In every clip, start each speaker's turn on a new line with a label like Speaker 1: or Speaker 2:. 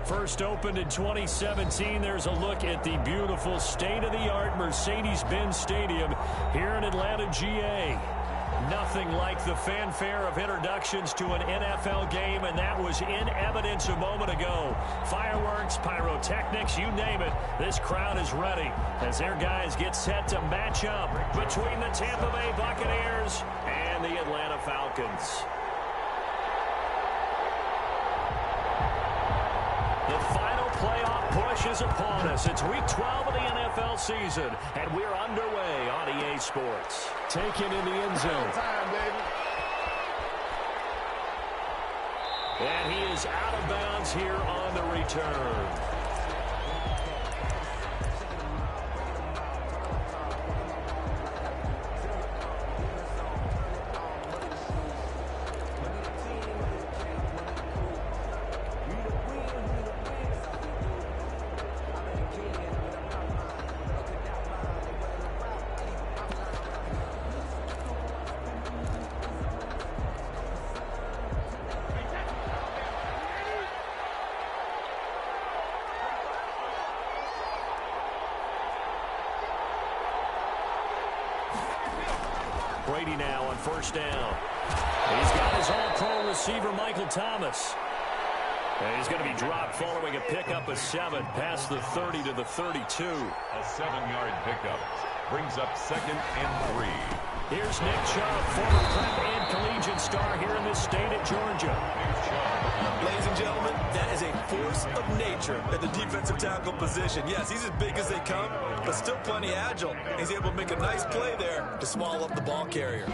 Speaker 1: First opened in 2017. There's a look at the beautiful state-of-the-art Mercedes-Benz Stadium here in Atlanta, GA. Nothing like the fanfare of introductions to an NFL game, and that was in evidence a moment ago. Fireworks, pyrotechnics, you name it. This crowd is ready as their guys get set to match up between the Tampa Bay Buccaneers and the Atlanta Falcons. The final playoff push is upon us. It's week 12 of the NFL season, and we're underway on EA Sports. Taken in the end zone.
Speaker 2: Time, baby.
Speaker 1: And he is out of bounds here on the return. Brady now on first down. He's got his all-pro receiver, Michael Thomas. And he's going to be dropped following a pickup of 7 past the 30 to the 32.
Speaker 3: A 7-yard pickup brings up 2nd and 3.
Speaker 1: Here's Nick Chubb, former prep and collegiate star here in this state of Georgia.
Speaker 4: Ladies and gentlemen, that is a force of nature at the defensive tackle position. Yes, he's as big as they come, but still plenty agile. He's able to make a nice play there to swallow up the ball carrier.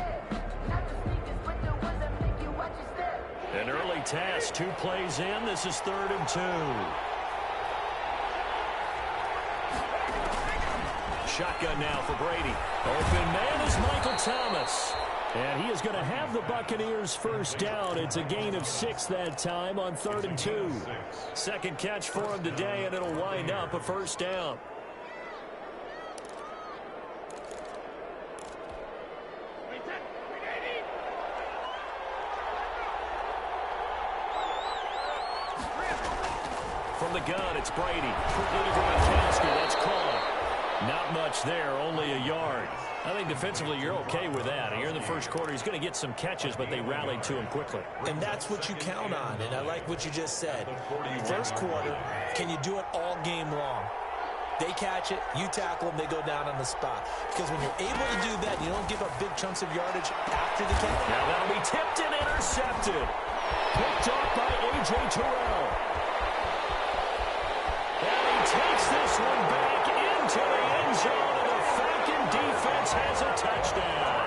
Speaker 1: An early task, 2 plays in. This is 3rd and 2. Shotgun now for Brady. Open man is Michael Thomas. And he is going to have the Buccaneers first down. It's a gain of 6 that time on 3rd and 2. Second catch for him today, and it'll wind up a first down. From the gun, it's Brady. Quickly to Gronkowski. That's caught. Not much there, only a yard. I think defensively you're okay with that. Here in the first quarter, he's going to get some catches, but they rallied to him quickly.
Speaker 4: And that's what you count on, and I like what you just said. First quarter, can you do it all game long? They catch it, you tackle them, they go down on the spot. Because when you're able to do that, you don't give up big chunks of yardage after the catch.
Speaker 1: Now that'll be tipped and intercepted. Picked off by A.J. Terrell. And he takes this one back into the end zone, and the Falcon defense has a touchdown.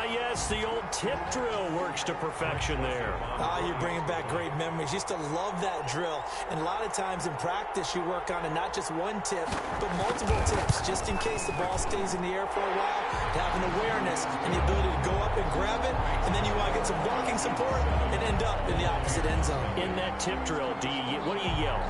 Speaker 1: Yes, the old tip drill works to perfection there.
Speaker 4: You're bringing back great memories. Used to love that drill. And a lot of times in practice, you work on it, not just one tip, but multiple tips, just in case the ball stays in the air for a while, to have an awareness and the ability to go up and grab it, and then you want to get some blocking support and end up in the opposite end zone.
Speaker 1: In that tip drill, what do you yell?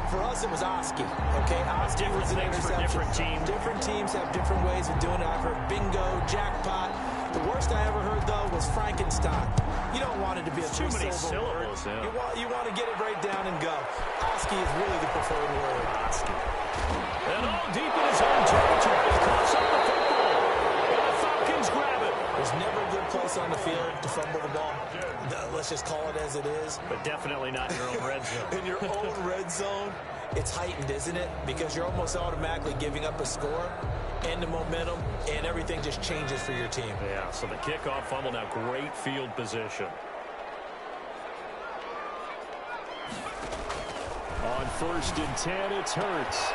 Speaker 4: For us, it was Oski. Okay, Oski was an interception.
Speaker 1: Different teams.
Speaker 4: Different teams have different ways of doing it. I've heard bingo, jackpot. The worst I ever heard, though, was Frankenstein. You don't want it to be a
Speaker 1: too many syllables.
Speaker 4: Yeah. You want to get it right down and go. Oski is really the preferred word.
Speaker 1: Oski. And all deep in his own territory. He coughs up the football. And the Falcons grab it.
Speaker 4: There's never a good place on the field to fumble the ball. Let's just call it as it is.
Speaker 1: But definitely not in your own red zone.
Speaker 4: In your own red zone, it's heightened, isn't it? Because you're almost automatically giving up a score and the momentum, and everything just changes for your team.
Speaker 1: Yeah, so the kickoff fumble, now great field position. On 1st and 10, it's Hurts.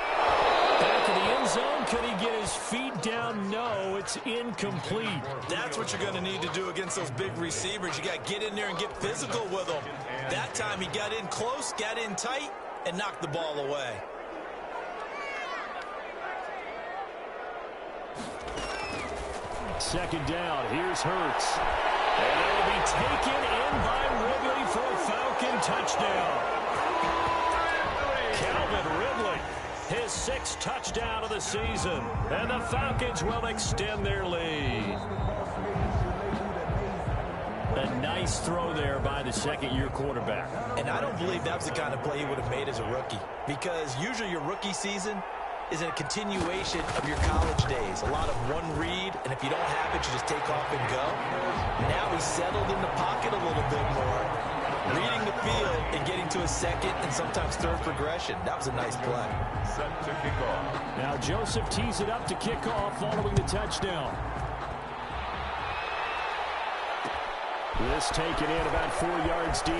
Speaker 1: Back in the end zone, can he get his feet down? No, it's incomplete.
Speaker 4: That's what you're going to need to do against those big receivers. You got to get in there and get physical with them. That time he got in close, got in tight, and knocked the ball away.
Speaker 1: Second down, here's Hurts. And it'll be taken in by Ridley for a Falcon touchdown. Calvin Ridley, his 6th touchdown of the season. And the Falcons will extend their lead. A Nice throw there by the second-year quarterback.
Speaker 4: And I don't believe that was the kind of play he would have made as a rookie, because usually your rookie season is a continuation of your college days. A lot of one read, and if you don't have it, you just take off and go. Now he's settled in the pocket a little bit more, reading the field and getting to a second and sometimes third progression. That was a nice play.
Speaker 3: Set to kick off.
Speaker 1: Now Joseph tees it up to kick off following the touchdown. This taken in about 4 yards deep.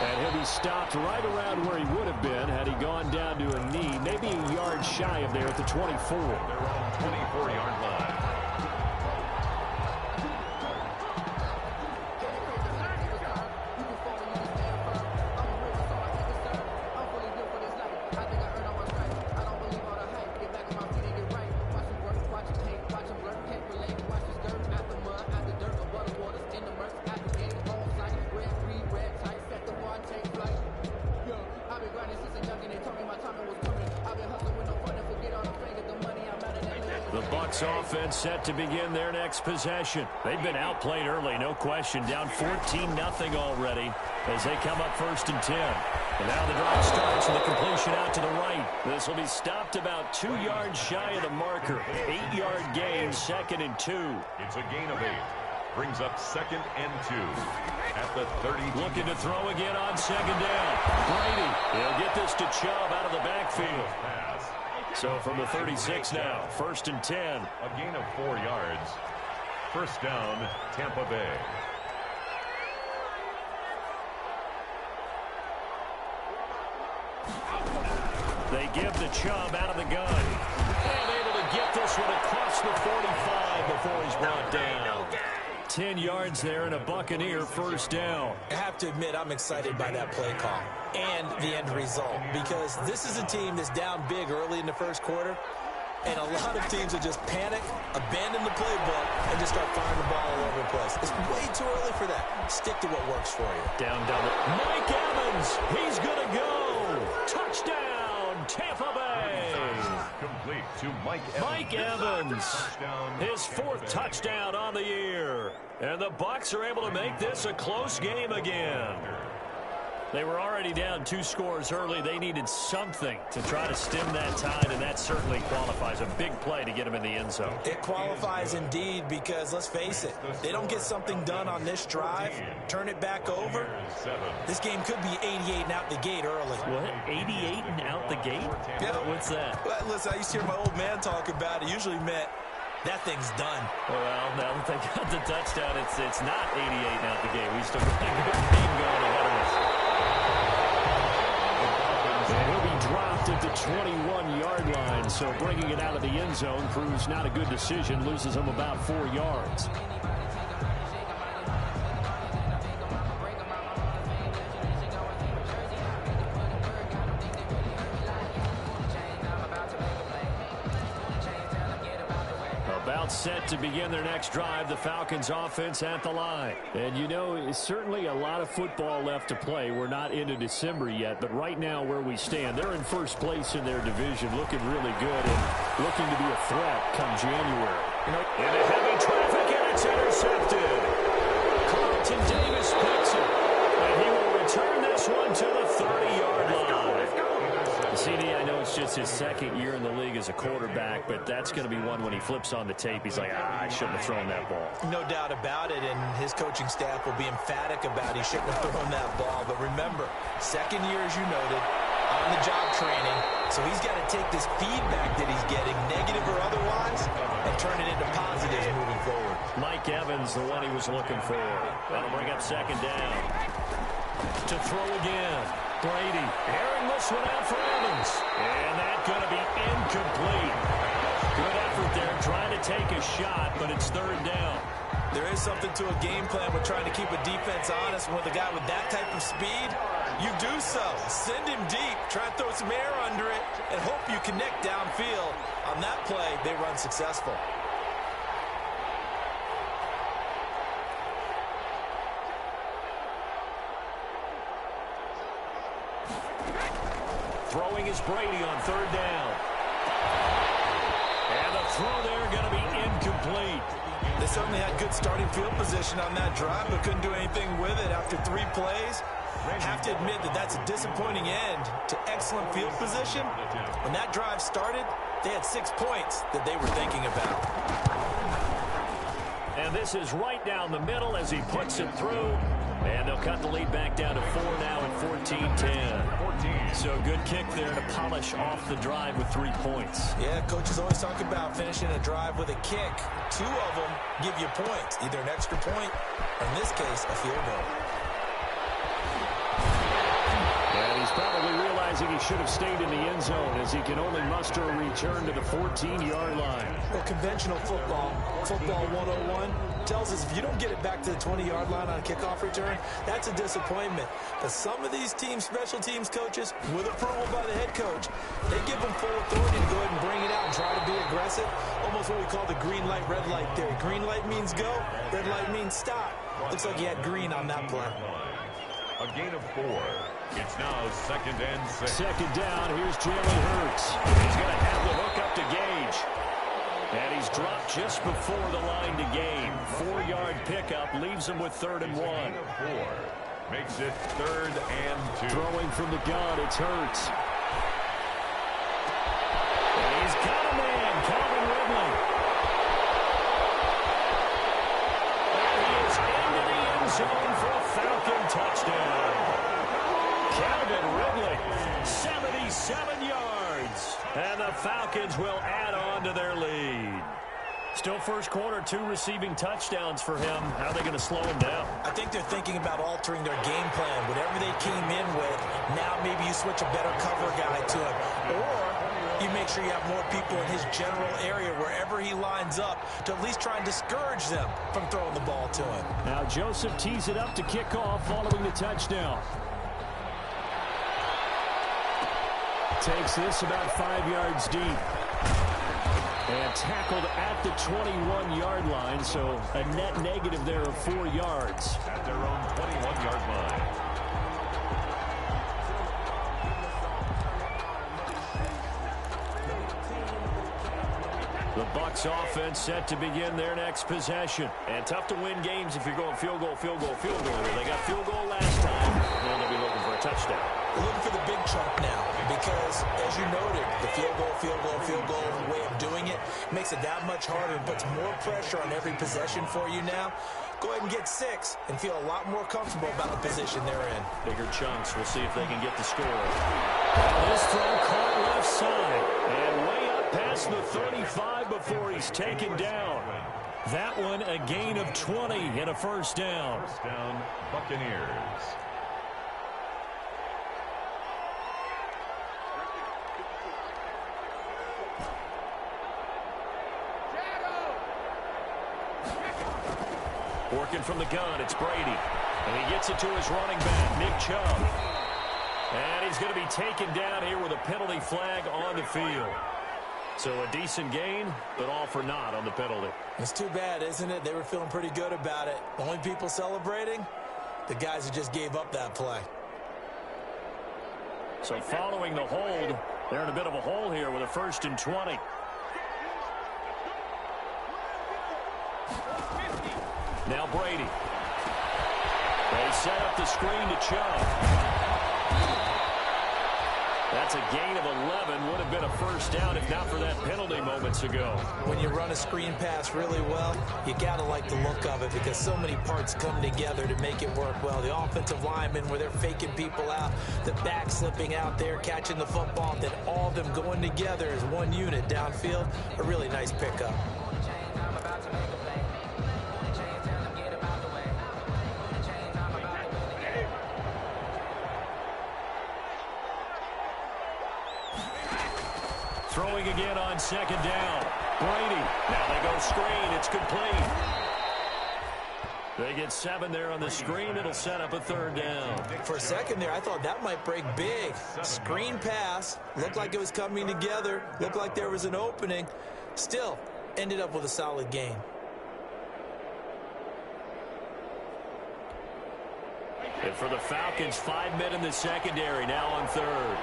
Speaker 1: And he'll be stopped right around where he would have been had he gone down to a knee, maybe a yard shy of there at the 24.
Speaker 3: They're on 24-yard line.
Speaker 1: Offense set to begin their next possession. They've been outplayed early, no question. Down 14-0 already as they come up 1st and 10. And now the drive starts with a completion out to the right. This will be stopped about 2 yards shy of the marker. 8-yard gain, 2nd and 2.
Speaker 3: It's a gain of 8. Brings up 2nd and 2 at the 30.
Speaker 1: Looking to throw again on 2nd down. Brady, he'll get this to Chubb out of the backfield. So from the 36 now, 1st and 10.
Speaker 3: A gain of 4 yards. 1st down, Tampa Bay.
Speaker 1: They give the Chubb out of the gun. And able to get this one across the 45 before he's brought down. 10 yards there and a Buccaneer 1st down.
Speaker 4: I have to admit, I'm excited by that play call and the end result, because this is a team that's down big early in the 1st quarter, and a lot of teams will just panic, abandon the playbook, and just start firing the ball all over the place. It's way too early for that. Stick to what works for you.
Speaker 1: Down double. Mike Evans, he's going to go. Touchdown, Tampa Bay.
Speaker 3: Complete to Mike Evans.
Speaker 1: Mike Evans, his 4th touchdown on the year. And the Bucs are able to make this a close game again. They were already down 2 scores early. They needed something to try to stem that tide, and that certainly qualifies. A big play to get them in the end zone.
Speaker 4: It qualifies indeed, because let's face it, they don't get something done on this drive, turn it back over, this game could be 88 and out the gate early.
Speaker 1: What? 88 and out the gate?
Speaker 4: Yeah.
Speaker 1: What's that?
Speaker 4: Well, listen, I used to hear my old man talk about it. Usually meant that thing's done.
Speaker 1: Well, now that they got the touchdown, it's not 88 and out the gate. We still got a good game going ahead of us. And he'll be dropped at the 21-yard line, so bringing it out of the end zone proves not a good decision, loses him about 4 yards. Set to begin their next drive, the Falcons offense at the line. And you know, it's certainly a lot of football left to play. We're not into December yet, but right now where we stand, they're in 1st place in their division, looking really good and looking to be a threat come January. Into heavy traffic, and it's intercepted. Carlton Davis picks it, and he will return this one to the 30-yard line. CD, I know it's just his 2nd year in the league as a quarterback, but that's going to be one when he flips on the tape, he's like, I shouldn't have thrown that ball.
Speaker 4: No doubt about it, and his coaching staff will be emphatic about he shouldn't have thrown that ball. But remember, 2nd year, as you noted, on-the-job training, so he's got to take this feedback that he's getting, negative or otherwise, and turn it into positives moving forward.
Speaker 1: Mike Evans, the one he was looking for. That'll bring up 2nd down. To throw again. Brady airing this one out for Evans. And that's going to be incomplete. Good effort there trying to take a shot, but it's 3rd down.
Speaker 4: There is something to a game plan with trying to keep a defense honest. With a guy with that type of speed, you do so. Send him deep, try and throw some air under it, and hope you connect downfield. On that play, they run successful.
Speaker 1: Throwing is Brady on 3rd down. And the throw there going to be incomplete.
Speaker 4: They certainly had good starting field position on that drive, but couldn't do anything with it after 3 plays. Have to admit that that's a disappointing end to excellent field position. When that drive started, they had 6 points that they were thinking about.
Speaker 1: And this is right down the middle as he puts it through. And they'll cut the lead back down to 4 now at 14-10. So good kick there to polish off the drive with 3 points.
Speaker 4: Yeah, coaches always talk about finishing a drive with a kick. 2 of them give you points, either an extra point, or in this case, a field goal.
Speaker 1: And he's probably realizing he should have stayed in the end zone as he can only muster a return to the 14-yard line.
Speaker 4: Well, conventional football 101, tells us if you don't get it back to the 20-yard line on a kickoff return, that's a disappointment. But some of these teams, special teams coaches, with approval by the head coach, they give them full authority to go ahead and bring it out and try to be aggressive. Almost what we call the green light, red light theory. Green light means go, red light means stop. Looks like he had green on that play.
Speaker 3: A gain of 4. It's now 2nd and 6.
Speaker 1: Second down, here's Jalen Hurts. He's going to have the hook up to Gage. And he's dropped just before the line to gain. 4-yard pickup leaves him with 3rd and 1.
Speaker 3: 4 makes it 3rd and 2.
Speaker 1: Throwing from the gun, it's Hurts. And he's got a man, Calvin Ridley. And he is into the end zone for a Falcon touchdown. Calvin Ridley, 77 yards. And the Falcons will add on to their lead. Still first quarter, 2 receiving touchdowns for him. How are they going to slow him down?
Speaker 4: I think they're thinking about altering their game plan. Whatever they came in with, now maybe you switch a better cover guy to him. Or you make sure you have more people in his general area wherever he lines up to at least try and discourage them from throwing the ball to him.
Speaker 1: Now Joseph tees it up to kick off following the touchdown. Takes this about 5 yards deep. And tackled at the 21-yard line, so a net negative there of 4 yards.
Speaker 3: At their own 21-yard line.
Speaker 1: The Bucs offense set to begin their next possession. And tough to win games if you're going field goal, field goal, field goal. They got field goal last time, and they'll be looking for a touchdown.
Speaker 4: We're looking for the big chunk now because, as you noted, the field goal way of doing it makes it that much harder and puts more pressure on every possession for you now. Go ahead and get 6 and feel a lot more comfortable about the position they're in.
Speaker 1: Bigger chunks. We'll see if they can get the score. This throw caught left side and way up past the 35 before he's taken down. That one a gain of 20 and a first down.
Speaker 3: First down, Buccaneers.
Speaker 1: Working from the gun, it's Brady. And he gets it to his running back, Nick Chubb. And he's going to be taken down here with a penalty flag on the field. So a decent gain, but all for naught on the penalty.
Speaker 4: It's too bad, isn't it? They were feeling pretty good about it. The only people celebrating, the guys who just gave up that play.
Speaker 1: So following the hold, they're in a bit of a hole here with a 1st and 20. Now Brady. They set up the screen to Chubb. That's a gain of 11. Would have been a first down if not for that penalty moments ago.
Speaker 4: When you run a screen pass really well, you got to like the look of it because so many parts come together to make it work well. The offensive linemen where they're faking people out, the back slipping out there, catching the football, then all of them going together as one unit downfield. A really nice pickup.
Speaker 1: Throwing again on 2nd down. Brady. Now they go screen. It's complete. They get 7 there on the screen. It'll set up a 3rd down.
Speaker 4: For a second there, I thought that might break big. Screen pass. Looked like it was coming together. Looked like there was an opening. Still, ended up with a solid gain.
Speaker 1: And for the Falcons, 5 men in the secondary now on 3rd.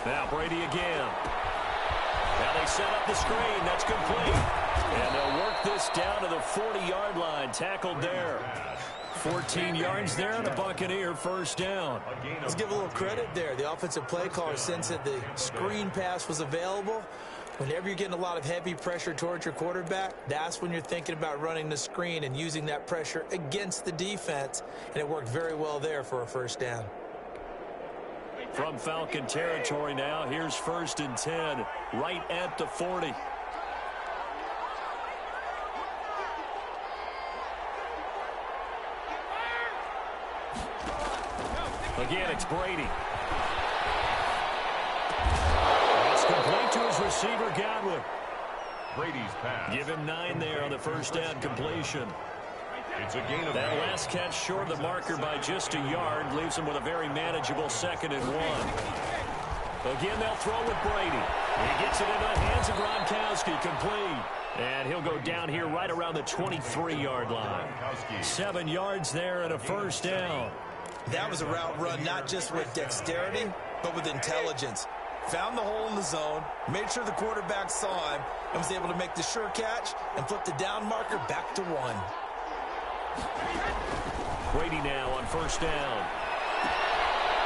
Speaker 1: Now Brady again. Now they set up the screen. That's complete. And they'll work this down to the 40-yard line. Tackled there. 14 yards there, and a Buccaneer first down.
Speaker 4: Let's give a little credit there. The offensive play caller sensed that the screen pass was available. Whenever you're getting a lot of heavy pressure towards your quarterback, that's when you're thinking about running the screen and using that pressure against the defense. And it worked very well there for a first down.
Speaker 1: From Falcon territory now, here's 1st and 10, right at the 40. Again, it's Brady. It's complete to his receiver, Godwin.
Speaker 3: Brady's pass.
Speaker 1: Give him 9 there on the first down completion.
Speaker 3: It's a gain of
Speaker 1: That
Speaker 3: 8.
Speaker 1: last catch short of the marker by just a yard leaves him with a very manageable 2nd and 1. Again, they'll throw with Brady. He gets it into the hands of Gronkowski, complete. And he'll go down here right around the 23-yard line. 7 yards there and a first down.
Speaker 4: That was a route run not just with dexterity, but with intelligence. Found the hole in the zone, made sure the quarterback saw him, and was able to make the sure catch and flip the down marker back to 1.
Speaker 1: Brady now on first down.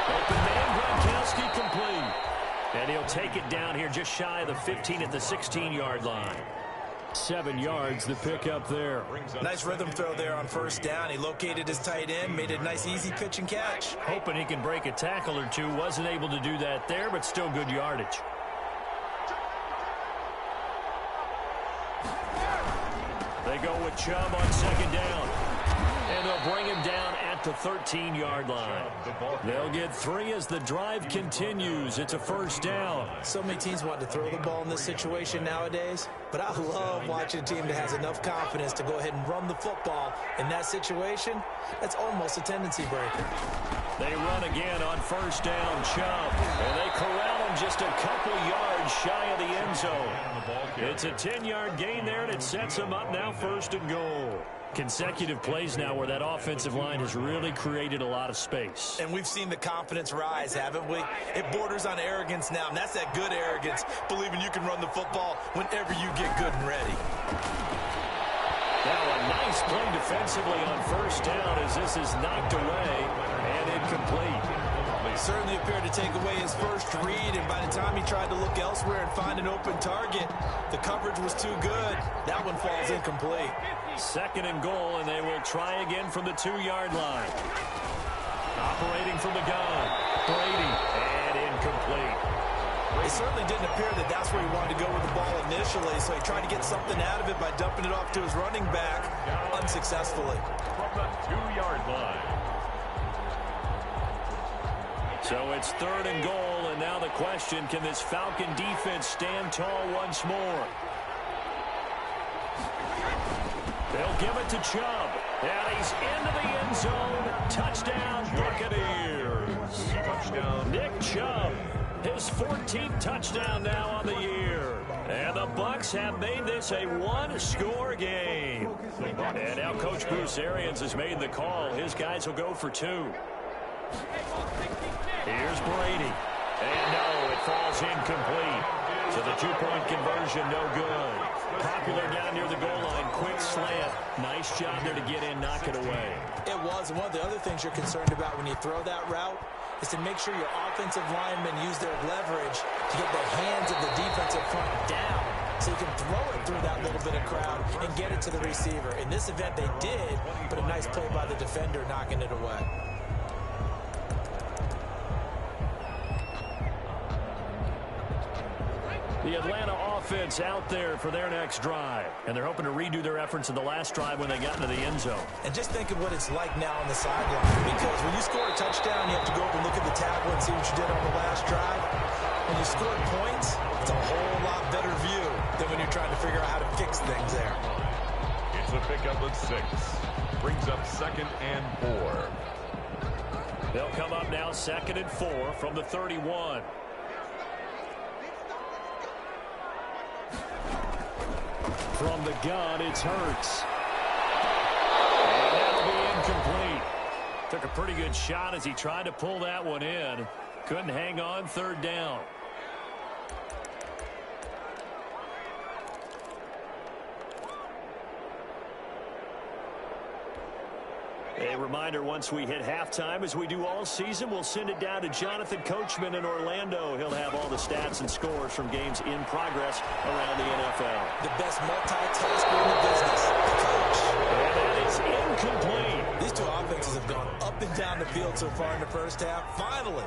Speaker 1: Open man, Gronkowski complete. And he'll take it down here just shy of the 15 at the 16-yard line. 7 yards, the pickup there.
Speaker 4: Nice rhythm throw there on first down. He located his tight end, made a nice easy pitch and catch.
Speaker 1: Hoping he can break a tackle or two. Wasn't able to do that there, but still good yardage. They go with Chubb on 2nd down. And they'll bring him down at the 13-yard line. They'll get 3 as the drive continues. It's a first down.
Speaker 4: So many teams want to throw the ball in this situation nowadays, but I love watching a team that has enough confidence to go ahead and run the football. In that situation, that's almost a tendency breaker.
Speaker 1: They run again on first down, Chubb. And they corral him just a couple yards shy of the end zone. It's a 10-yard gain there, and it sets them up now 1st and goal. Consecutive plays now where that offensive line has really created a lot of space.
Speaker 4: And we've seen the confidence rise, haven't we? It borders on arrogance now, and that's that good arrogance, believing you can run the football whenever you get good and ready.
Speaker 1: Now a nice play defensively on first down as this is knocked away and incomplete.
Speaker 4: Certainly appeared to take away his first read, and by the time he tried to look elsewhere and find an open target, the coverage was too good. That one falls incomplete.
Speaker 1: 2nd and goal, and they will try again from the 2-yard line. Operating from the gun, Brady, and incomplete.
Speaker 4: It certainly didn't appear that that's where he wanted to go with the ball initially, so he tried to get something out of it by dumping it off to his running back unsuccessfully.
Speaker 3: From the 2-yard line.
Speaker 1: So it's 3rd and goal, and now the question, can this Falcon defense stand tall once more? They'll give it to Chubb, and he's into the end zone. Touchdown, Buccaneers. Touchdown, Nick Chubb. His 14th touchdown now on the year. And the Bucs have made this a one-score game. And now Coach Bruce Arians has made the call. His guys will go for 2. Here's Brady. And no, it falls incomplete. So the 2-point conversion, no good. Popular down near the goal line. Quick slant. Nice job there to get in, knock it away.
Speaker 4: It was. And one of the other things you're concerned about when you throw that route is to make sure your offensive linemen use their leverage to get the hands of the defensive front down so you can throw it through that little bit of crowd and get it to the receiver. In this event, they did, but a nice play by the defender knocking it away.
Speaker 1: The Atlanta offense out there for their next drive. And they're hoping to redo their efforts in the last drive when they got into the end zone.
Speaker 4: And just think of what it's like now on the sideline. Because when you score a touchdown, you have to go up and look at the tablet and see what you did on the last drive. When you scored points, it's a whole lot better view than when you're trying to figure out how to fix things there.
Speaker 3: It's a pickup of 6. Brings up 2nd and 4.
Speaker 1: They'll come up now 2nd and 4 from the 31. From the gun, it's Hurts. And that'll be incomplete. Took a pretty good shot as he tried to pull that one in. Couldn't hang on, 3rd down. A reminder, once we hit halftime, as we do all season, we'll send it down to Jonathan Coachman in Orlando. He'll have all the stats and scores from games in progress around the NFL.
Speaker 4: The best multitasker in the business, the coach.
Speaker 1: And that is incomplete.
Speaker 4: These two offenses have gone up and down the field so far in the first half. Finally,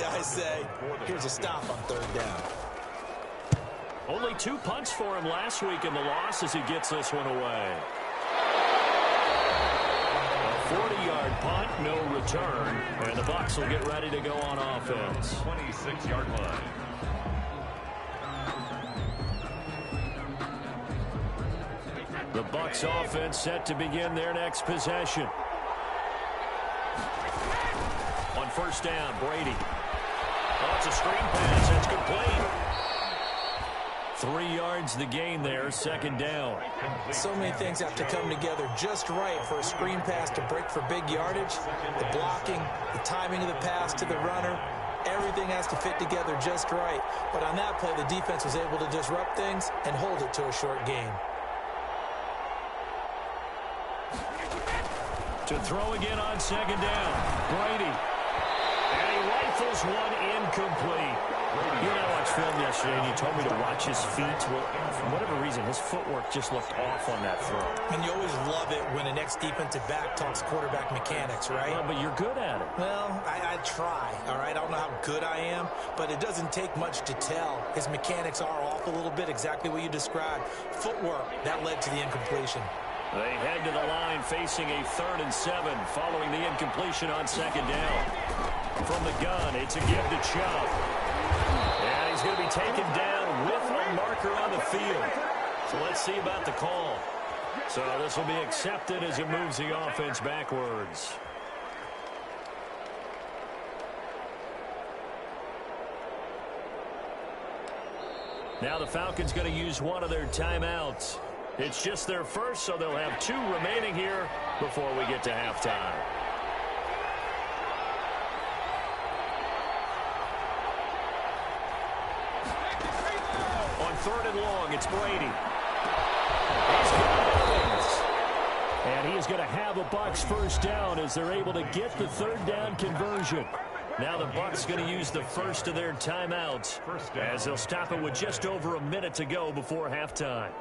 Speaker 4: I say, here's a stop on third down.
Speaker 1: Only 2 punts for him last week in the loss as he gets this one away. 40-yard punt, no return, and the Bucs will get ready to go on offense.
Speaker 3: 26-yard line.
Speaker 1: The Bucs offense set to begin their next possession. On first down, Brady. Oh, it's a screen pass. That's complete. 3 yards the gain there, second down.
Speaker 4: So many things have to come together just right for a screen pass to break for big yardage. The blocking, the timing of the pass to the runner, everything has to fit together just right. But on that play, the defense was able to disrupt things and hold it to a short gain.
Speaker 1: To throw again on second down, Brady. And he rifles one incomplete. You and I watched film yesterday, and you told me to watch his feet. Well, for whatever reason, his footwork just looked off on that throw.
Speaker 4: And you always love it when an ex-defensive back talks quarterback mechanics, right?
Speaker 1: Well, but you're good at it.
Speaker 4: Well, I try, all right? I don't know how good I am, but it doesn't take much to tell. His mechanics are off a little bit, exactly what you described. Footwork, that led to the incompletion.
Speaker 1: They head to the line facing a 3rd and 7 following the incompletion on second down. From the gun, it's a give to Chubb. And he's going to be taken down with a marker on the field. So let's see about the call. So this will be accepted as it moves the offense backwards. Now the Falcons going to use one of their timeouts. It's just their first, so they'll have 2 remaining here before we get to halftime. On 3rd and long, it's Brady. And he is going to have a Bucs first down as they're able to get the 3rd down conversion. Now the Bucs going to use the first of their timeouts as they'll stop it with just over a minute to go before halftime.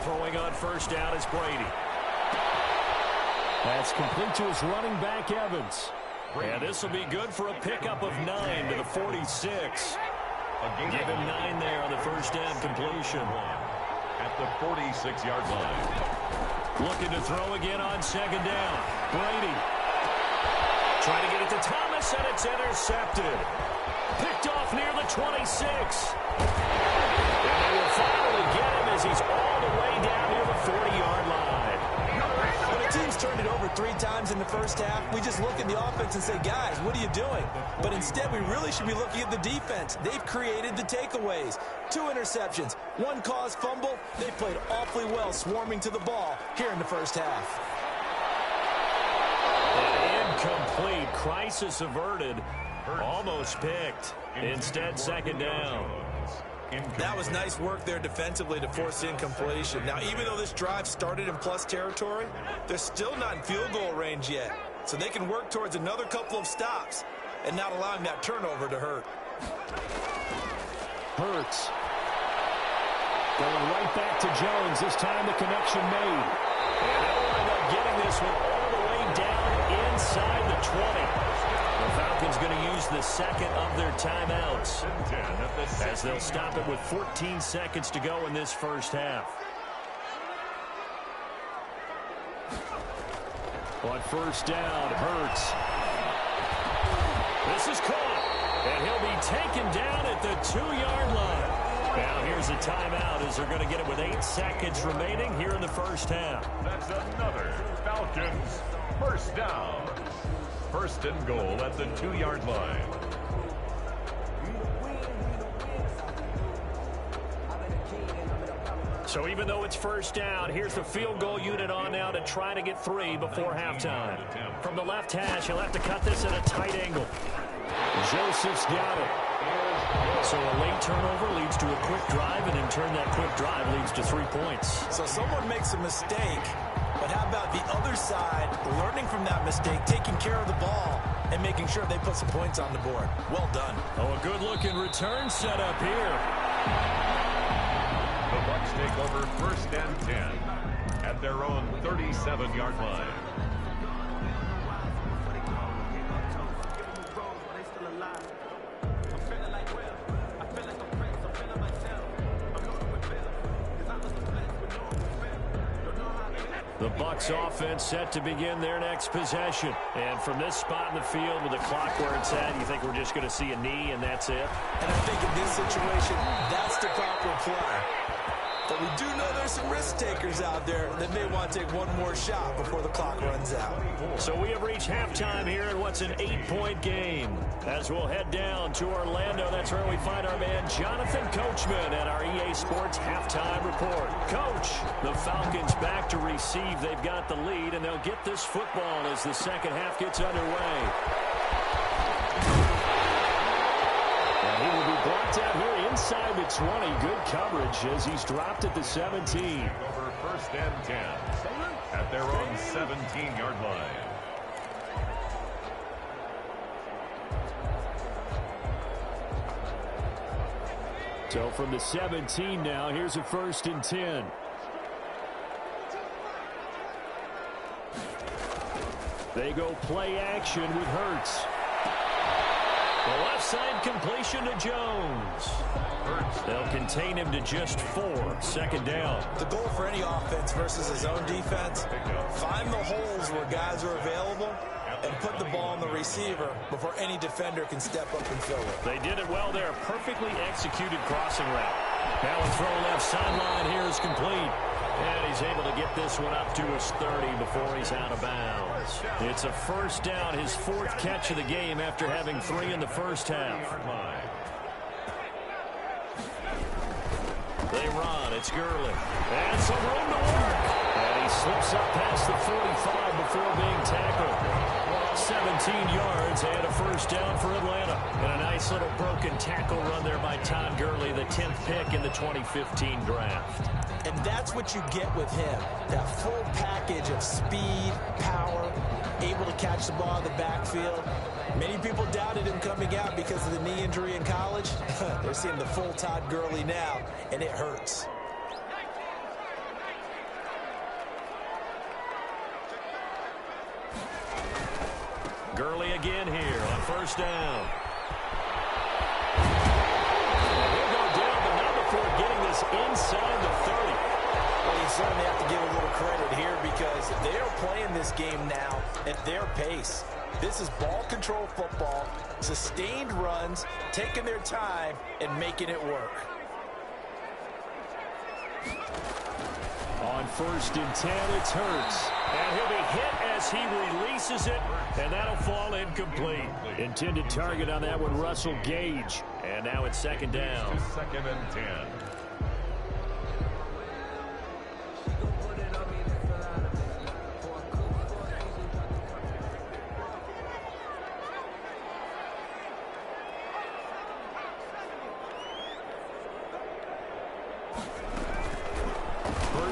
Speaker 1: Throwing on first down is Brady. That's complete to his running back, Evans. And this will be good for a pickup of 9 to the 46. Give him 9 there on the first down completion.
Speaker 3: At the 46-yard line.
Speaker 1: Looking to throw again on second down. Brady. Trying to get it to Thomas, and it's intercepted. Picked off near the 26. And they will finally get him as he's all the way down near the 40-yard line.
Speaker 4: When a team's turned it over 3 times in the first half, we just look at the offense and say, guys, what are you doing? But instead, we really should be looking at the defense. They've created the takeaways. 2 interceptions, 1 caused fumble. They played awfully well swarming to the ball here in the first half.
Speaker 1: Incomplete. Crisis averted. Almost picked. Instead, second down.
Speaker 4: That was nice work there defensively to force incompletion. Now, even though this drive started in plus territory, they're still not in field goal range yet. So they can work towards another couple of stops and not allowing that turnover to hurt.
Speaker 1: Hurts. Going right back to Jones. This time the connection made. And they'll wind up getting this one all the way down inside the 20. The Falcons going to use the second of their timeouts as they'll stop it with 14 seconds to go in this first half. On first down, Hurts. This is caught, and he'll be taken down at the 2-yard line. Now here's a timeout as they're going to get it with 8 seconds remaining here in the first half.
Speaker 3: That's another Falcons first down. First and goal at the 2-yard line.
Speaker 1: So even though it's first down, here's the field goal unit on now to try to get 3 before halftime. From the left hash, he'll have to cut this at a tight angle. Joseph's got it. So a late turnover leads to a quick drive, and in turn that quick drive leads to 3 points.
Speaker 4: So someone makes a mistake, but how about the other side learning from that mistake, taking care of the ball, and making sure they put some points on the board? Well done.
Speaker 1: Oh, a good-looking return set up here.
Speaker 3: The Bucs take over 1st and 10 at their own 37-yard line.
Speaker 1: The Bucs offense set to begin their next possession. And from this spot in the field with the clock where it's at, you think we're just going to see a knee and that's it?
Speaker 4: And I think in this situation, that's the proper play. But we do know there's some risk takers out there that may want to take one more shot before the clock runs out.
Speaker 1: So we have reached halftime here in what's an 8-point game. As we'll head down to Orlando, that's where we find our man Jonathan Coachman at our EA Sports Halftime Report. Coach, the Falcons back to receive. They've got the lead, and they'll get this football as the second half gets underway. And he will be blocked out here inside the 20. Good coverage as he's dropped at the 17.
Speaker 3: Over 1st and 10 at their own 17-yard line.
Speaker 1: So from the 17 now, here's a 1st and 10. They go play action with Hurts. The left side completion to Jones. They'll contain him to just 4. 2nd down.
Speaker 4: The goal for any offense versus his own defense, find the holes where guys are available and put the ball on the receiver before any defender can step up and fill it.
Speaker 1: They did it well there. Perfectly executed crossing route. Now a throw left sideline here is complete. And he's able to get this one up to his 30 before he's out of bounds. It's a 1st down, his 4th catch of the game after having 3 in the first half. They run. It's Gurley. And some room to work. And he slips up past the 45 before being tackled. 17 yards and a 1st down for Atlanta. And a nice little broken tackle run there by Todd Gurley, the 10th pick in the 2015 draft.
Speaker 4: And that's what you get with him. That full package of speed, power, able to catch the ball in the backfield. Many people doubted him coming out because of the knee injury in college. They're seeing the full Todd Gurley now, and it hurts.
Speaker 1: Gurley again here on 1st down. He'll go down, but not before getting this inside the 30.
Speaker 4: Well, you certainly have to give a little credit here because they are playing this game now at their pace. This is ball control football, sustained runs, taking their time, and making it work.
Speaker 1: On 1st and 10, it's Hurts. And he'll be hit as he releases it, and that'll fall incomplete. Intended target on that one, Russell Gage. And now it's 2nd down.
Speaker 3: 2nd and 10.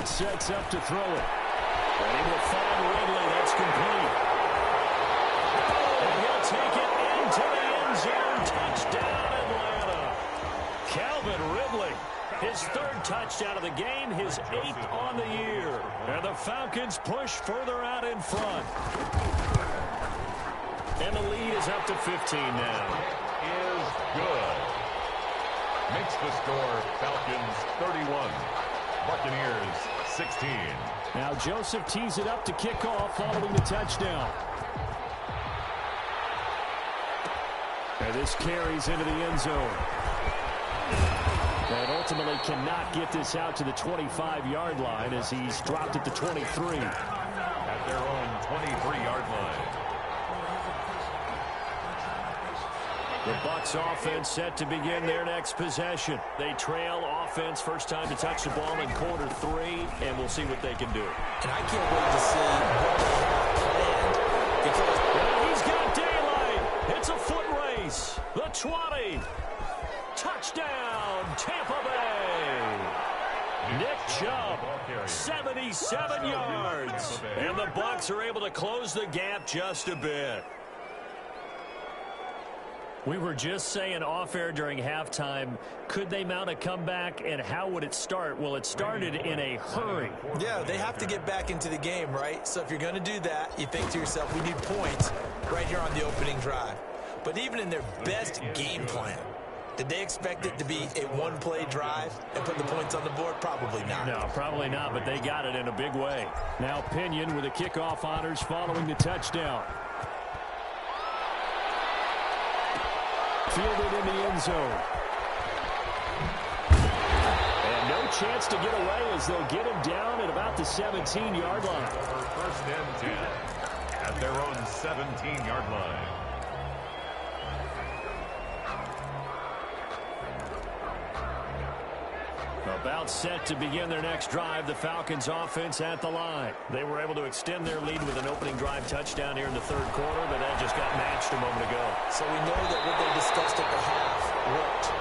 Speaker 1: Sets up to throw it. And he will find Ridley. That's complete. And he'll take it into the end zone. Touchdown, Atlanta. Calvin Ridley, his 3rd touchdown of the game, his 8th on the year. And the Falcons push further out in front. And the lead is up to 15 now.
Speaker 3: Is good. Makes the score Falcons 31. Buccaneers 16.
Speaker 1: Now Joseph tees it up to kick off following the touchdown. And this carries into the end zone. And ultimately cannot get this out to the 25-yard line as he's dropped at the 23.
Speaker 3: At their own 23-yard line.
Speaker 1: The Bucs offense set to begin their next possession. They trail offense, first time to touch the ball in quarter 3, and we'll see what they can do.
Speaker 4: And I can't wait to see what they have planned. Because
Speaker 1: he's got daylight. It's a foot race. The 20. Touchdown, Tampa Bay. Nick Chubb, 77 yards. And the Bucs are able to close the gap just a bit. We were just saying off-air during halftime, could they mount a comeback, and how would it start? Well, it started in a hurry.
Speaker 4: Yeah, they have to get back into the game, right? So if you're going to do that, you think to yourself, we need points right here on the opening drive. But even in their best game plan, did they expect it to be a one-play drive and put the points on the board? Probably not.
Speaker 1: No, probably not, but they got it in a big way. Now Pinion with the kickoff honors following the touchdown. Fielded in the end zone. And no chance to get away as they'll get him down at about the 17-yard line.
Speaker 3: First and 10 at their own 17-yard line.
Speaker 1: About set to begin their next drive, the Falcons offense at the line. They were able to extend their lead with an opening drive touchdown here in the third quarter, but that just got matched a moment ago.
Speaker 4: So we know that what they discussed at the half worked.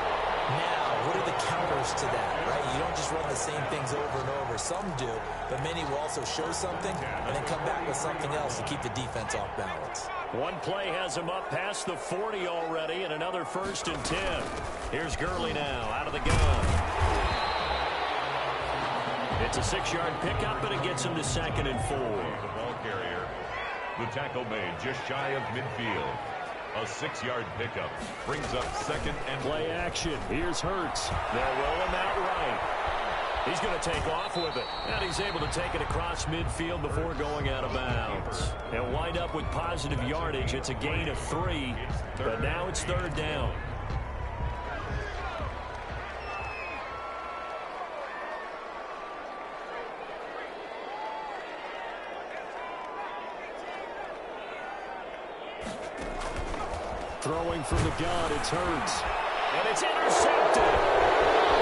Speaker 4: Now, what are the counters to that, right? You don't just run the same things over and over. Some do, but many will also show something and then come back with something else to keep the defense off balance.
Speaker 1: One play has him up past the 40 already, and another 1st and 10. Here's Gurley now out of the gun. It's a 6-yard pickup, and it gets him to 2nd and 4.
Speaker 3: The ball carrier. The tackle made just shy of midfield. A 6-yard pickup brings up 2nd and
Speaker 1: play action. Here's Hurts. They'll roll him out right. He's going to take off with it. And he's able to take it across midfield before going out of bounds. He'll wind up with positive yardage. It's a gain of 3, but now it's 3rd down. Throwing from the gun, it's Hurts. And it's intercepted.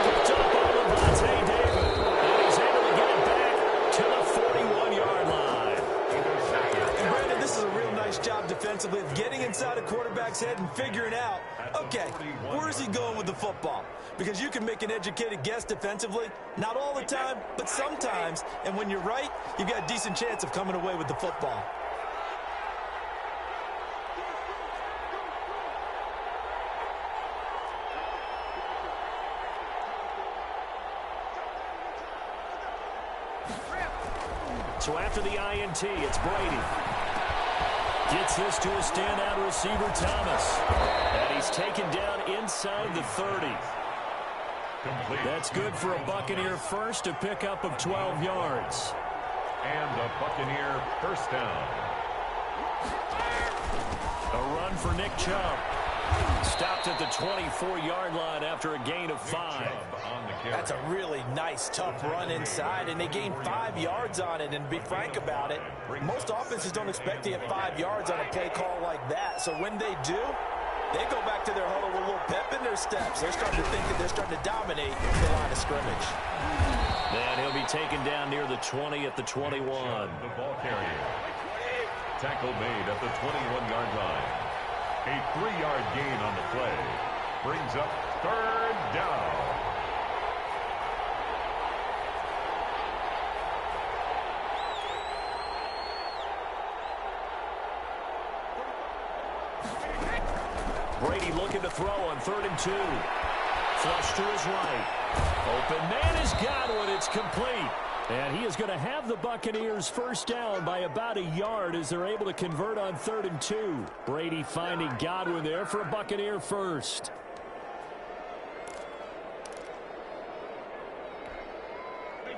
Speaker 1: Picked up by Levante David. And he's able to get it back to the 41-yard line.
Speaker 4: And Brandon, this is a real nice job defensively of getting inside a quarterback's head and figuring out, okay, where is he going with the football? Because you can make an educated guess defensively. Not all the time, but sometimes. And when you're right, you've got a decent chance of coming away with the football.
Speaker 1: So after the INT, it's Brady. Gets this to a standout receiver, Thomas. And he's taken down inside the 30.
Speaker 3: complete.
Speaker 1: That's good for a Buccaneer first, a pickup of 12 yards.
Speaker 3: And a Buccaneer first down.
Speaker 1: A run for Nick Chubb. Stopped at the 24-yard line after a gain of 5.
Speaker 4: That's a really nice, tough run inside, and they gained 5 yards on it. And to be frank about it, most offenses don't expect to get 5 yards on a play call like that. So when they do, they go back to their huddle with a little pep in their steps. They're starting to think that they're starting to dominate the line of scrimmage.
Speaker 1: And he'll be taken down near the 20 at the 21.
Speaker 3: The ball carrier. Tackle made at the 21-yard line. A 3-yard gain on the play. Brings up third down.
Speaker 1: Brady looking to throw on 3rd and 2. Flush to his right. Open man is Godwin. It's complete. And he is going to have the Buccaneers first down by about a yard as they're able to convert on 3rd and 2. Brady finding Godwin there for a Buccaneer first.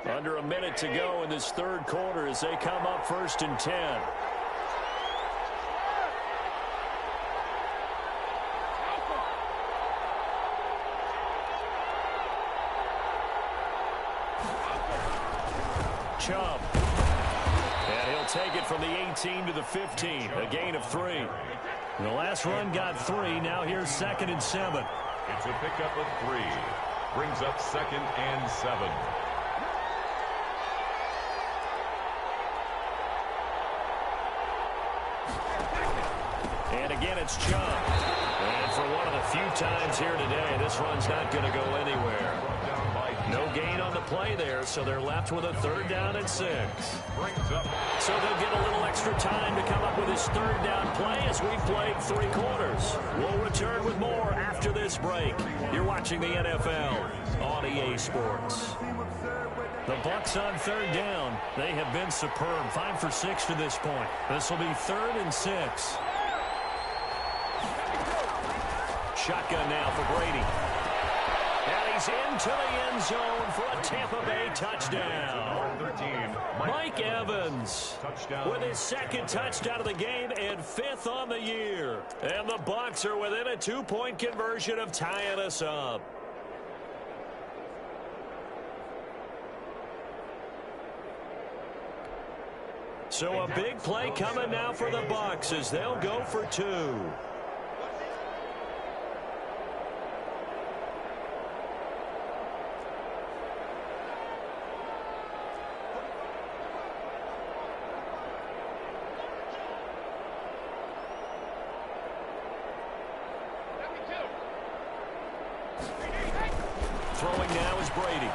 Speaker 1: Under a minute to go in this third quarter as they come up 1st and 10. Chubb. And he'll take it from the 18 to the 15. A gain of 3. The last run got 3. Now here's 2nd and 7.
Speaker 3: It's a pickup of 3. Brings up 2nd and 7.
Speaker 1: And again, it's Chubb. And for one of the few times here today, this run's not going to go anywhere. No gain on the play there, so they're left with a 3rd down and 6. So they'll get a little extra time to come up with his 3rd down play as we've played 3 quarters. We'll return with more after this break. You're watching the NFL on EA Sports. The Bucs on 3rd down. They have been superb. 5 for 6 to this point. This will be 3rd and 6. Shotgun now for Brady. And he's into the end zone for a Tampa Bay touchdown.
Speaker 3: 13,
Speaker 1: Mike Evans with his 2nd touchdown of the game and 5th on the year. And the Bucs are within a 2-point conversion of tying us up. So a big play coming now for the Bucs as they'll go for 2. Throwing now is Brady. And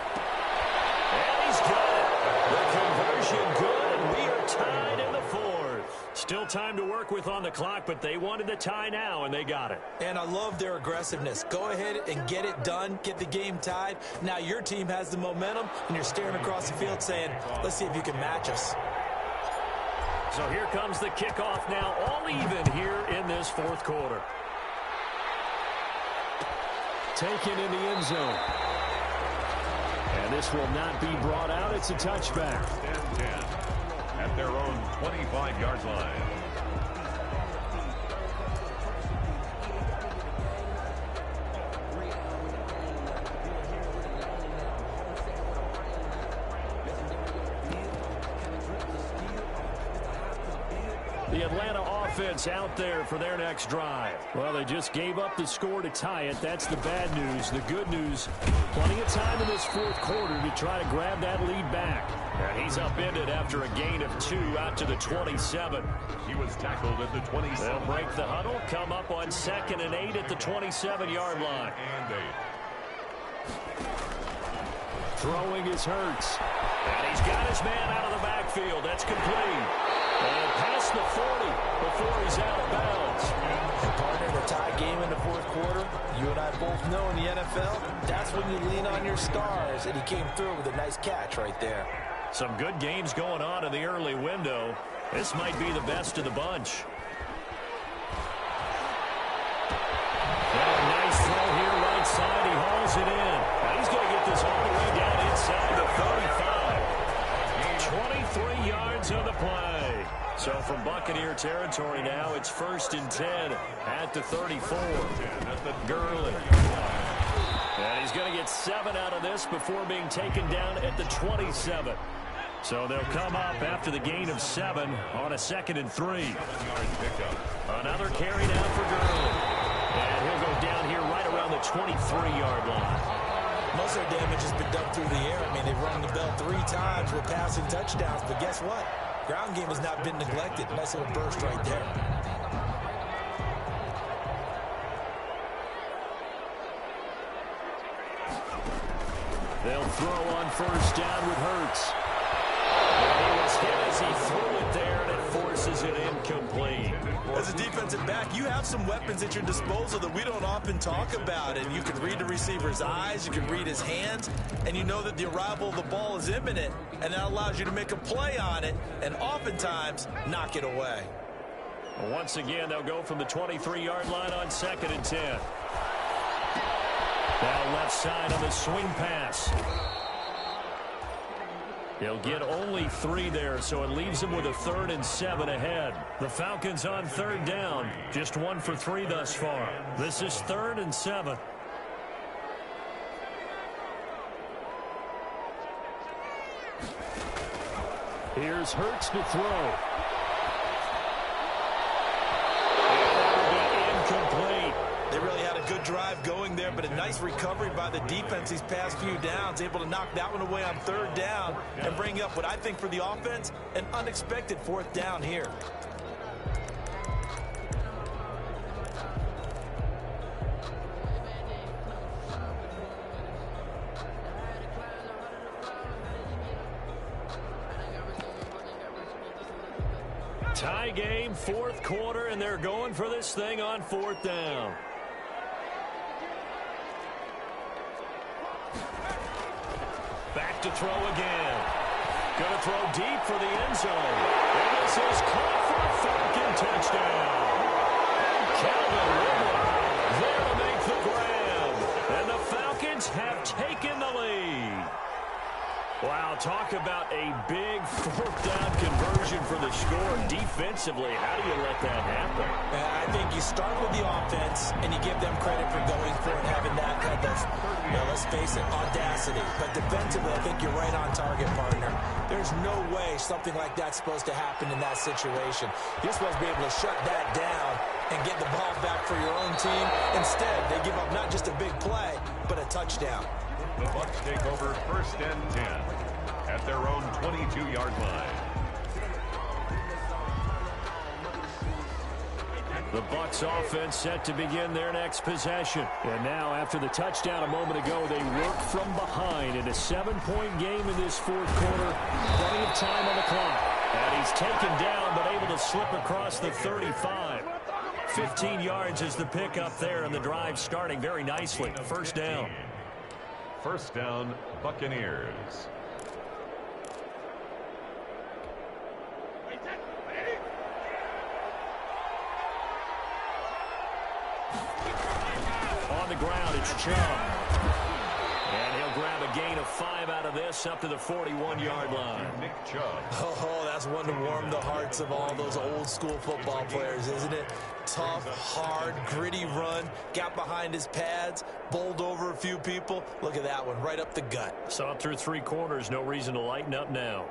Speaker 1: he's got it. The conversion good, and we are tied in the 4th. Still time to work with on the clock, but they wanted the tie now, and they got it.
Speaker 4: And I love their aggressiveness. Go ahead and get it done. Get the game tied. Now your team has the momentum, and you're staring across the field saying, let's see if you can match us.
Speaker 1: So here comes the kickoff now, all even here in this 4th quarter. Taken in the end zone. And this will not be brought out. It's a touchback.
Speaker 3: 10 at their own 25-yard line.
Speaker 1: The Atlanta offense out there for their next drive. Well, they just gave up the score to tie it. That's the bad news. The good news, plenty of time in this 4th quarter to try to grab that lead back. And he's upended after a gain of 2 out to the 27.
Speaker 3: He was tackled at the 27.
Speaker 1: They'll break the huddle, come up on 2nd and 8 at the 27-yard line.
Speaker 3: And 8.
Speaker 1: Throwing is Hurts. And he's got his man out of the backfield. That's complete. And past the 40 before he's out of bounds.
Speaker 4: And partner, the tie game in the 4th quarter, you and I both know in the NFL, that's when you lean on your stars, and he came through with a nice catch right there.
Speaker 1: Some good games going on in the early window. This might be the best of the bunch. And a nice throw here right side. He hauls it in. Now he's going to get this all the way down inside the 35. 23 yards on the play. So from Buccaneer territory now, it's 1st and 10 at the 34. Gurley. And he's going to get 7 out of this before being taken down at the 27. So they'll come up after the gain of 7 on a 2nd and 3. Another carry down for Gurley. And he'll go down here right around the 23-yard line.
Speaker 4: Most of their damage has been done through the air. I mean, they've rung the bell 3 times with passing touchdowns, but guess what? Ground game has not been neglected. Nice little burst right there.
Speaker 1: They'll throw on 1st down with Hurts. And he was hit as he threw it there, and it forces it incomplete.
Speaker 4: As a defensive back, you have some weapons at your disposal that we don't often talk about. And you can read the receiver's eyes, you can read his hands, and you know that the arrival of the ball is imminent, and that allows you to make a play on it and oftentimes knock it away.
Speaker 1: Once again, they'll go from the 23-yard line on 2nd and 10. Now left side on the swing pass. He'll get only 3 there, so it leaves him with a 3rd and 7 ahead. The Falcons on 3rd down, just 1 for 3 thus far. This is 3rd and 7. Here's Hurts to throw. And that'll be
Speaker 4: there, but a nice recovery by the defense these past few downs, able to knock that one away on third down and bring up what I think for the offense, an unexpected fourth down here.
Speaker 1: Tie game, fourth quarter, and they're going for this thing on fourth down. Back to throw again. Going to throw deep for the end zone. And this is caught for a Falcon touchdown. Calvin Ridley there to make the grab. And the Falcons have taken the lead. Wow, talk about a big fourth down conversion for the score. Defensively, how do you let that happen?
Speaker 4: I think you start with the offense, and you give them credit for going for it, having that kind of, let's face it, audacity. But defensively, I think you're right on target, partner. There's no way something like that's supposed to happen in that situation. You're supposed to be able to shut that down and get the ball back for your own team. Instead, they give up not just a big play, but a touchdown.
Speaker 3: The Bucs take over first and 10 at their own 22-yard line.
Speaker 1: The Bucs offense set to begin their next possession. And now, after the touchdown a moment ago, they work from behind in a 7-point game in this fourth quarter. Plenty of time on the clock. And he's taken down, but able to slip across the 35. 15 yards is the pickup there, and the drive starting very nicely. First down.
Speaker 3: First down, Buccaneers.
Speaker 1: On the ground, it's Chubb. And he'll grab a gain of 5 out of this up to the 41-yard line.
Speaker 3: Nick Chubb.
Speaker 4: Oh, that's one to warm the hearts of all those old-school football players, isn't it? Tough, hard, gritty run, got behind his pads, bowled over a few people. Look at that one, right up the gut.
Speaker 1: Saw it through 3 quarters, no reason to lighten up now.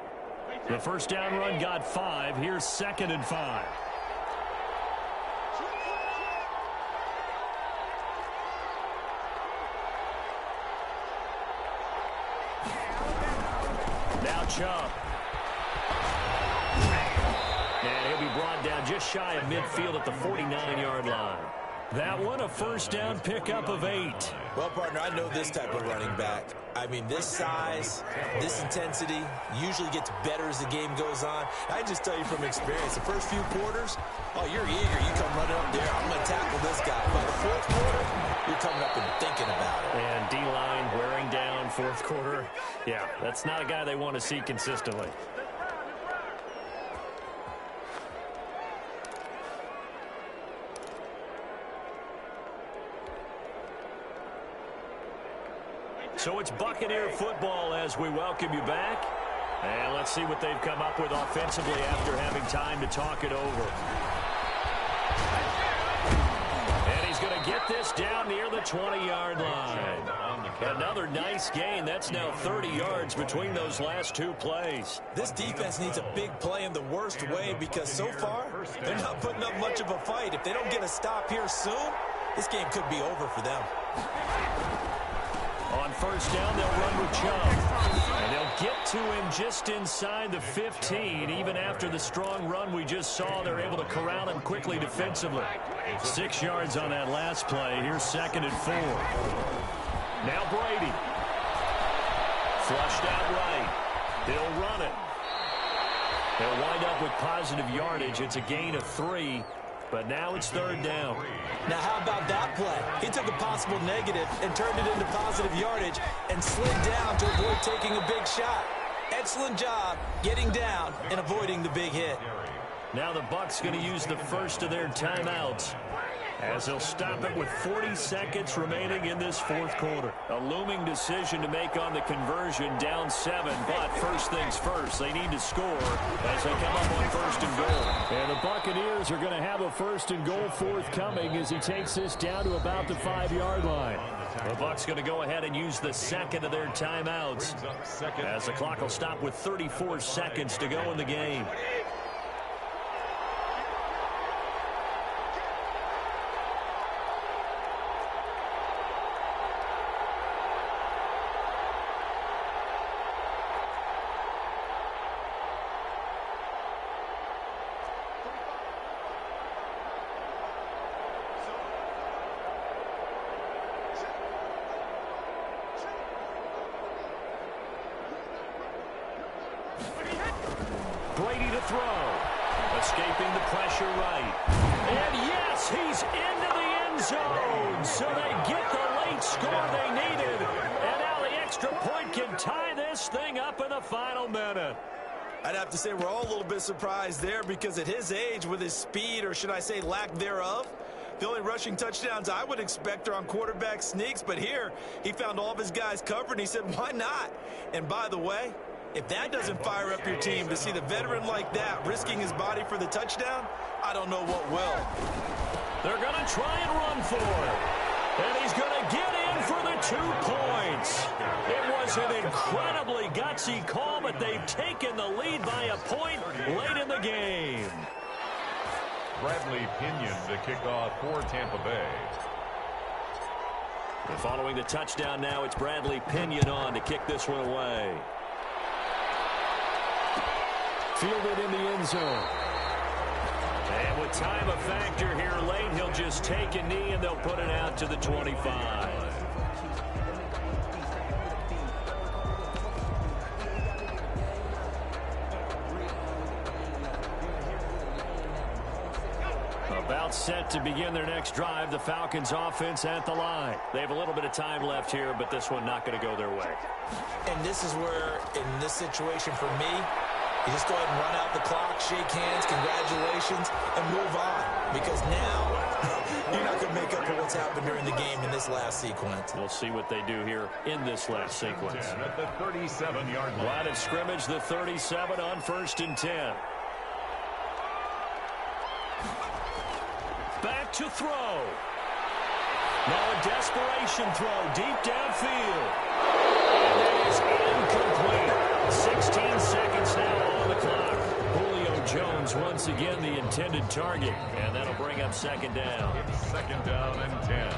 Speaker 1: The first down run got 5. Here's 2nd and 5. Now Chubb. And he'll be brought down just shy of midfield at the 49-yard line. That one, a first down pickup of 8.
Speaker 4: Well, partner, I know this type of running back. I mean, this size, this intensity usually gets better as the game goes on. I just tell you from experience, the first few quarters, oh, you're eager. You come running up there. I'm going to tackle this guy. By the fourth quarter, you're coming up and thinking about it.
Speaker 1: And D-line wearing down fourth quarter. Yeah, that's not a guy they want to see consistently. So it's Buccaneer football as we welcome you back. And let's see what they've come up with offensively after having time to talk it over. And he's going to get this down near the 20-yard line. Another nice gain. That's now 30 yards between those last 2 plays.
Speaker 4: This defense needs a big play in the worst way because so far, they're not putting up much of a fight. If they don't get a stop here soon, this game could be over for them.
Speaker 1: On first down, they'll run with Chubb. And they'll get to him just inside the 15. Even after the strong run we just saw, they're able to corral him quickly defensively. 6 yards on that last play. Here's 2nd and 4. Now Brady. Flushed out right. They'll run it. They'll wind up with positive yardage. It's a gain of 3. But now it's 3rd down.
Speaker 4: Now, how about that play? He took a possible negative and turned it into positive yardage and slid down to avoid taking a big shot. Excellent job getting down and avoiding the big hit.
Speaker 1: Now the Bucs going to use the first of their timeouts as they'll stop it with 40 seconds remaining in this fourth quarter. A looming decision to make on the conversion, down 7, but first things first, they need to score as they come up on 1st and goal. And the Buccaneers are going to have a 1st and goal forthcoming as he takes this down to about the 5-yard line. The Bucs going to go ahead and use the 2nd of their timeouts as the clock will stop with 34 seconds to go in the game. Brady to throw. Escaping the pressure right. And yes, he's into the end zone. So they get the late score they needed. And now the extra point can tie this thing up in the final minute.
Speaker 2: I'd have to say we're all a little bit surprised there because at his age, with his speed, or should I say lack thereof, the only rushing touchdowns I would expect are on quarterback sneaks. But here, he found all of his guys covered, and he said, why not? And by the way, if that doesn't fire up your team to see the veteran like that risking his body for the touchdown, I don't know what will.
Speaker 1: They're going to try and run for it. And he's going to get in for the 2 points. It was an incredibly gutsy call, but they've taken the lead by a point late in the game.
Speaker 3: Bradley Pinion to kick off for Tampa Bay.
Speaker 1: And following the touchdown now, it's Bradley Pinion on to kick this one away. Fielded in the end zone. And with time a factor here late, he'll just take a knee and they'll put it out to the 25. About set to begin their next drive, the Falcons offense at the line. They have a little bit of time left here, but this one not going to go their way.
Speaker 4: And this is where, in this situation for me, you just go ahead and run out the clock, shake hands, congratulations, and move on. Because now, you're not going to make up for what's happened during the game in this last sequence.
Speaker 1: We'll see what they do here in this last sequence.
Speaker 3: At the 37-yard line.
Speaker 1: Line of scrimmage, the 37 on 1st and 10. Back to throw. Now a desperation throw deep downfield. And it is incomplete. 16 seconds now on the clock. Julio Jones once again the intended target. And that'll bring up 2nd down.
Speaker 3: It's 2nd down and 10.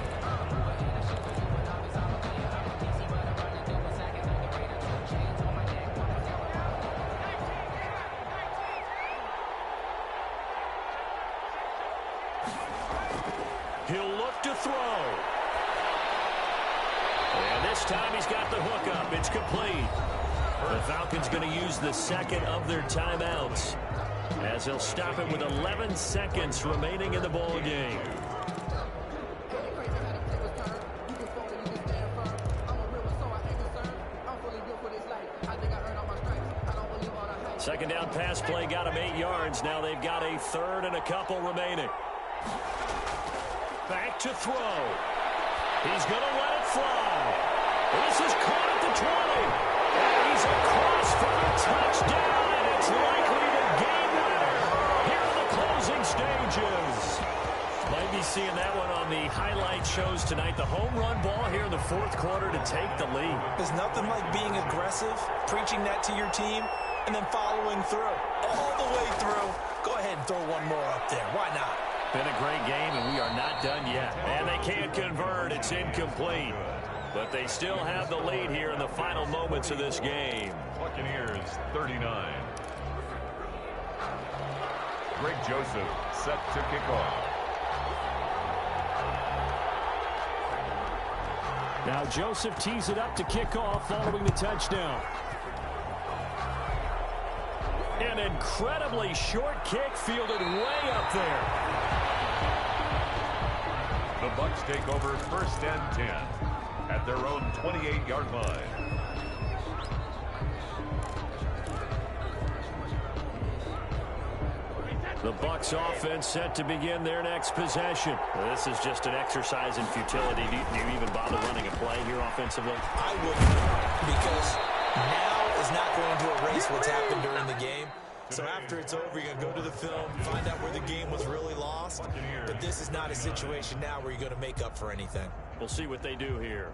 Speaker 1: He'll look to throw. And this time he's got the hook up. It's complete. The Falcons going to use the 2nd of their timeouts as they'll stop it with 11 seconds remaining in the ball game. Second down pass play got him 8 yards. Now they've got a 3rd and a couple remaining. Back to throw. He's going to let it fly. This is caught at the 20. And he's across for a touchdown. And it's likely the game winner here in the closing stages. Might be seeing that one on the highlight shows tonight. The home run ball here in the 4th quarter to take the lead.
Speaker 4: There's nothing like being aggressive, preaching that to your team, and then following through. All the way through. Go ahead and throw one more up there. Why not?
Speaker 1: Been a great game, and we are not done yet. And they can't convert. It's incomplete. But they still have the lead here in the final moments of this game.
Speaker 3: Buccaneers 39. Greg Joseph set to kick off.
Speaker 1: Now Joseph tees it up to kick off following the touchdown. An incredibly short kick fielded way up there.
Speaker 3: The Bucs take over 1st and 10 at their own 28-yard line.
Speaker 1: The Bucs offense set to begin their next possession. Well, this is just an exercise in futility. Do you even bother running a play here offensively?
Speaker 4: I wouldn't, because now is not going to erase what's happened during the game. So after it's over, you're going to go to the film, find out where the game was really lost. But this is not a situation now where you're going to make up for anything.
Speaker 1: We'll see what they do here.